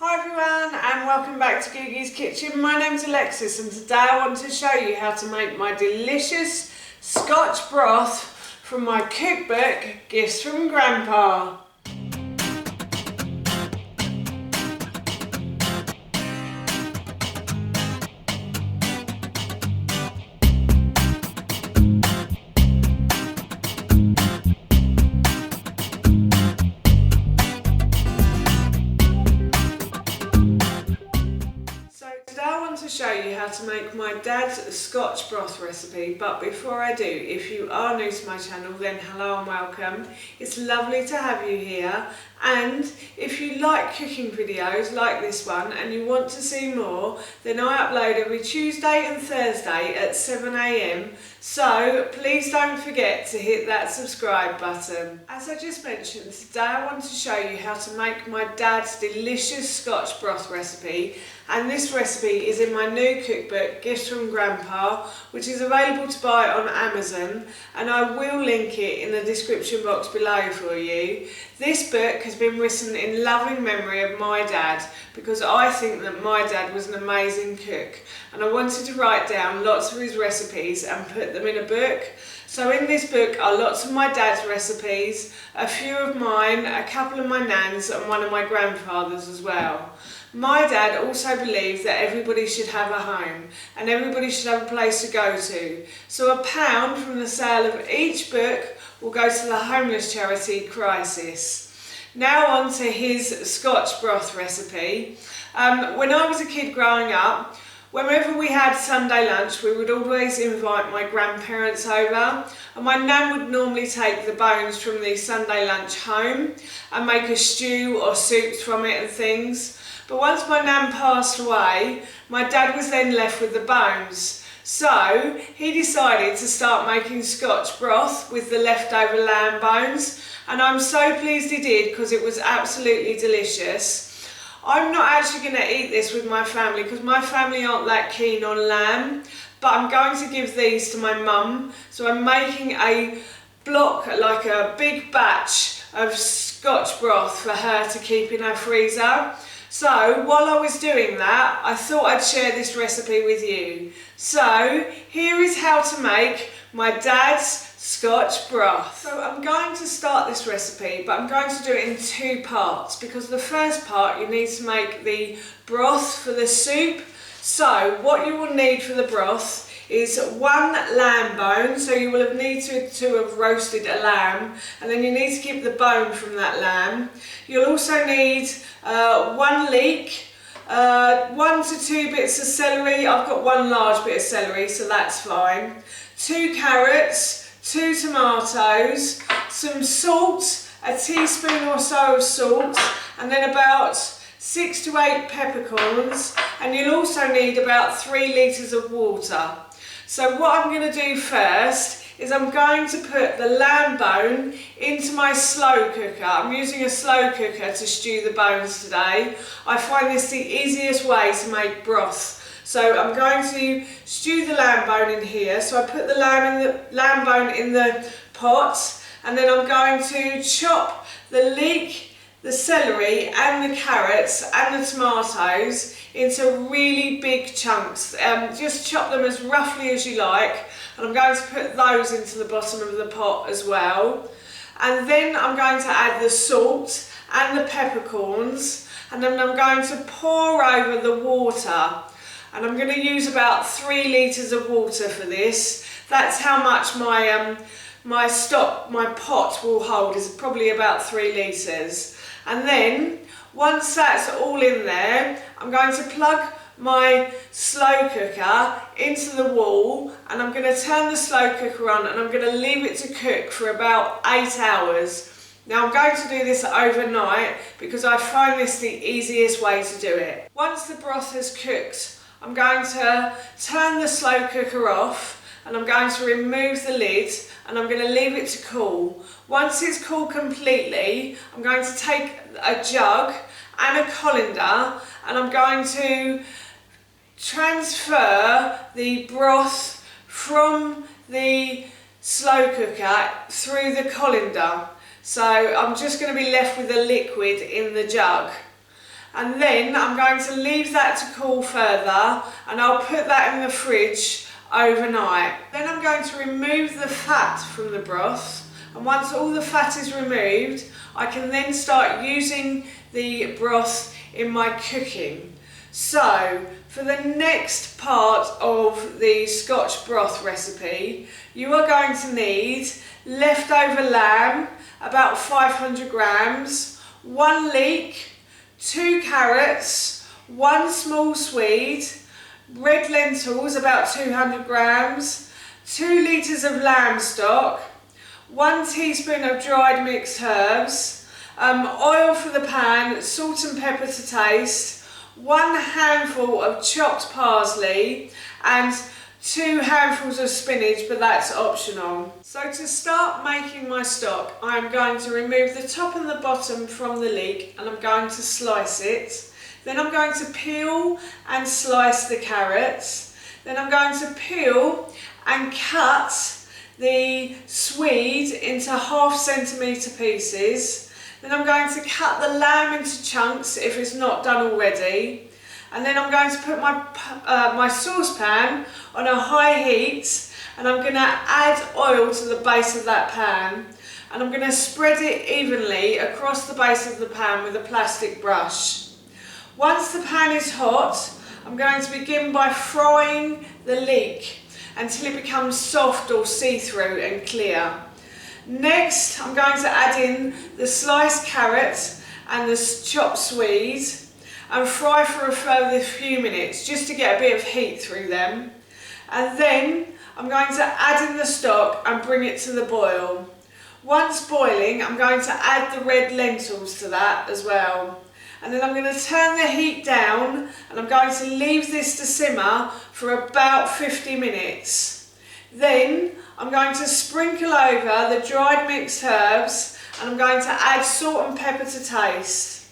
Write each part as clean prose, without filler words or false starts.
Hi everyone and welcome back to Googie's Kitchen. My name's Alexis and today I want to show you how to make my delicious Scotch broth from my cookbook, Gifts from Grandpa. To show you how to make my dad's Scotch broth recipe, but before I do, if you are new to my channel, then hello and welcome. It's lovely to have you here, and if you like cooking videos like this one and you want to see more, then I upload every Tuesday and Thursday at 7 AM, so please don't forget to hit that subscribe button. As I just mentioned, today I want to show you how to make my dad's delicious Scotch broth recipe, and this recipe is in my new cookbook, Gifts from Grandpa, which is available to buy on Amazon, and I will link it in the description box below for you. This book has been written in loving memory of my dad, because I think that my dad was an amazing cook, and I wanted to write down lots of his recipes and put them in a book. So in this book are lots of my dad's recipes, a few of mine, a couple of my nan's and one of my grandfather's as well. My dad also believed that everybody should have a home and everybody should have a place to go to. So £1 from the sale of each book will go to the homeless charity Crisis. Now on to his Scotch broth recipe. When I was a kid growing up, whenever we had Sunday lunch, we would always invite my grandparents over, and my nan would normally take the bones from the Sunday lunch home and make a stew or soups from it and things. But once my nan passed away, my dad was then left with the bones. So he decided to start making Scotch broth with the leftover lamb bones, and I'm so pleased he did because it was absolutely delicious. I'm not actually going to eat this with my family because my family aren't that keen on lamb, but I'm going to give these to my mum. So I'm making a block, like a big batch of Scotch broth for her to keep in her freezer. So while I was doing that, I thought I'd share this recipe with you. So here is how to make my dad's Scotch broth. So I'm going to start this recipe, but I'm going to do it in two parts, because the first part you need to make the broth for the soup. So what you will need for the broth is one lamb bone, so you will have needed to have roasted a lamb, and then you need to keep the bone from that lamb. You'll also need 1 leek, 1 to 2 bits of celery. I've got 1 large bit of celery, so that's fine. 2 carrots, 2 tomatoes, some salt, a teaspoon or so of salt, and then about 6 to 8 peppercorns, and you'll also need about 3 litres of water. So what I'm going to do first is I'm going to put the lamb bone into my slow cooker. I'm using a slow cooker to stew the bones today. I find this the easiest way to make broth. So I'm going to stew the lamb bone in here. So I put the lamb bone in the pot, and then I'm going to chop the leek, the celery and the carrots and the tomatoes into really big chunks. Just chop them as roughly as you like, and I'm going to put those into the bottom of the pot as well. And then I'm going to add the salt and the peppercorns, and then I'm going to pour over the water, and I'm going to use about 3 litres of water for this. That's how much my pot will hold, is probably about 3 litres. And then, once that's all in there, I'm going to plug my slow cooker into the wall, and I'm going to turn the slow cooker on, and I'm going to leave it to cook for about 8 hours. Now I'm going to do this overnight because I find this the easiest way to do it. Once the broth has cooked, I'm going to turn the slow cooker off, and I'm going to remove the lid, and I'm going to leave it to cool. Once it's cooled completely, I'm going to take a jug and a colander, and I'm going to transfer the broth from the slow cooker through the colander. So I'm just going to be left with the liquid in the jug. And then I'm going to leave that to cool further, and I'll put that in the fridge overnight. Then I'm going to remove the fat from the broth, and once all the fat is removed, I can then start using the broth in my cooking. So for the next part of the Scotch broth recipe, you are going to need leftover lamb, about 500 grams, 1 leek, 2 carrots, 1 small swede, red lentils, about 200 grams, 2 litres of lamb stock, 1 teaspoon of dried mixed herbs, oil for the pan, salt and pepper to taste, 1 handful of chopped parsley, and 2 handfuls of spinach, but that's optional. So to start making my stock, I am going to remove the top and the bottom from the leek, and I'm going to slice it. Then I'm going to peel and slice the carrots. Then I'm going to peel and cut the swede into 1/2 centimetre pieces. Then I'm going to cut the lamb into chunks if it's not done already. And then I'm going to put my saucepan on a high heat, and I'm going to add oil to the base of that pan. And I'm going to spread it evenly across the base of the pan with a plastic brush. Once the pan is hot, I'm going to begin by frying the leek until it becomes soft or see-through and clear. Next, I'm going to add in the sliced carrot and the chopped swede and fry for a further few minutes just to get a bit of heat through them. And then I'm going to add in the stock and bring it to the boil. Once boiling, I'm going to add the red lentils to that as well. And then I'm going to turn the heat down, and I'm going to leave this to simmer for about 50 minutes. Then I'm going to sprinkle over the dried mixed herbs, and I'm going to add salt and pepper to taste.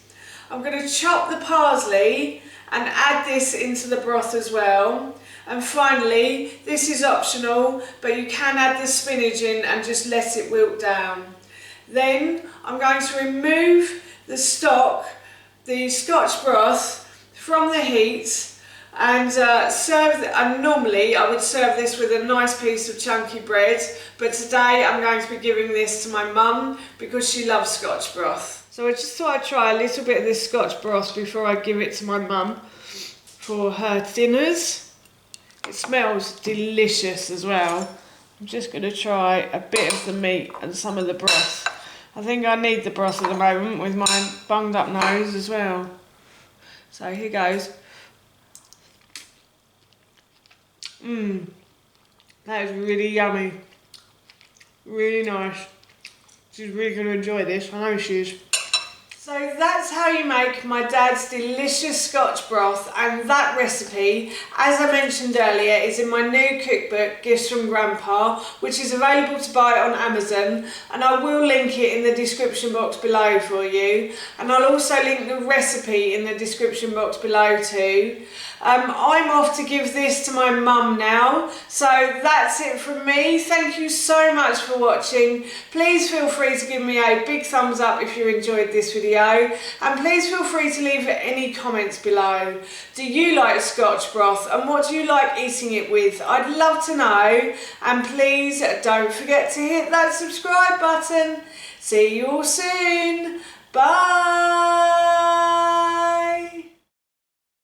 I'm going to chop the parsley and add this into the broth as well. And finally, this is optional, but you can add the spinach in and just let it wilt down. Then I'm going to remove the stock, the Scotch broth, from the heat and normally I would serve this with a nice piece of chunky bread, but today I'm going to be giving this to my mum because she loves Scotch broth. So I just thought I'd try a little bit of this Scotch broth before I give it to my mum for her dinners. It smells delicious as well. I'm just going to try a bit of the meat and some of the broth. I think I need the broth at the moment with my bunged up nose as well. So here goes. That is really yummy. Really nice. She's really going to enjoy this. I know she is. So that's how you make my dad's delicious Scotch broth, and that recipe, as I mentioned earlier, is in my new cookbook, Gifts from Grandpa, which is available to buy on Amazon, and I will link it in the description box below for you, and I'll also link the recipe in the description box below too. I'm off to give this to my mum now, so that's it from me. Thank you so much for watching. Please feel free to give me a big thumbs up if you enjoyed this video, and please feel free to leave any comments below. Do you like Scotch broth, and what do you like eating it with? I'd love to know, and please don't forget to hit that subscribe button. See you all soon. Bye.